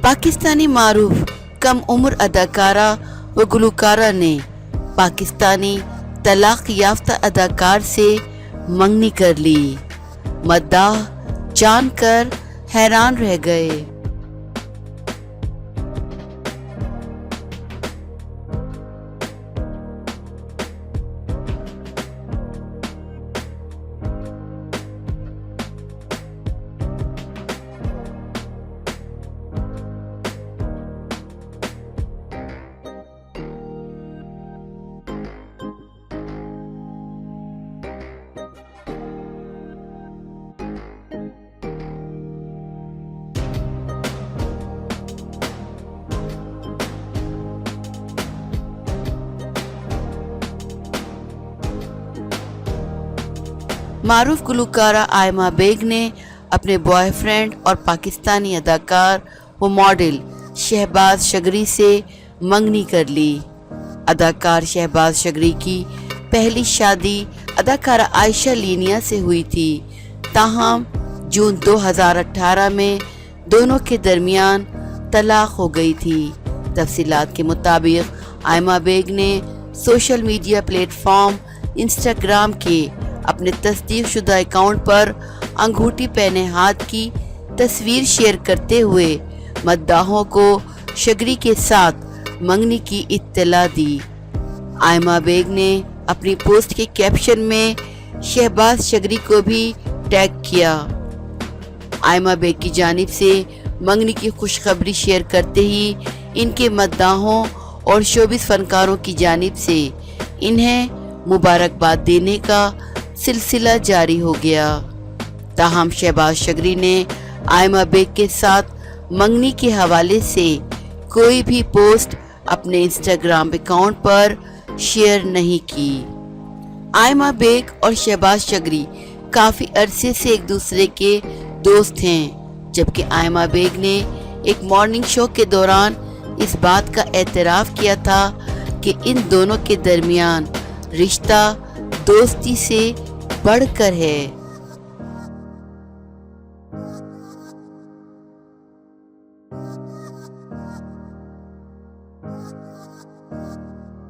पाकिस्तानी मारूफ कम उम्र अदाकारा व गुलकारा ने पाकिस्तानी तलाक याफ्ता अदाकार से मंगनी कर ली। मद्दाह जानकर हैरान रह गए। मारूफ गुलकारा आयमा बेग ने अपने बॉयफ्रेंड और पाकिस्तानी अदाकार व मॉडल शहबाज शगरी से मंगनी कर ली। अदाकार शहबाज शगरी की पहली शादी अदाकारा आयशा लीनिया से हुई थी, ताहम जून 2018 में दोनों के दरमियान तलाक हो गई थी। तफसीलात के मुताबिक आयमा बेग ने सोशल मीडिया प्लेटफॉर्म इंस्टाग्राम के अपने तस्दीक शुदा अकाउंट पर अंगूठी पहने हाथ की तस्वीर शेयर करते हुए मद्दाहों को शगरी के साथ मंगनी की इत्तला दी। आयमा बेग ने अपनी पोस्ट के कैप्शन में शहबाज शगरी को भी टैग किया। आयमा बेग की जानिब से मंगनी की खुशखबरी शेयर करते ही इनके मद्दाहों और शोबिस फनकारों की जानिब से इन्हें मुबारकबाद देने का सिलसिला जारी हो गया। ताहम शहबाज शगरी ने आयमा बेग के साथ मंगनी के हवाले से कोई भी पोस्ट अपने इंस्टाग्राम अकाउंट पर शेयर नहीं की। आयमा बेग और शहबाज शगरी काफ़ी अरसे से एक दूसरे के दोस्त हैं, जबकि आयमा बेग ने एक मॉर्निंग शो के दौरान इस बात का एतराफ़ किया था कि इन दोनों के दरमियान रिश्ता दोस्ती से बढ़कर है।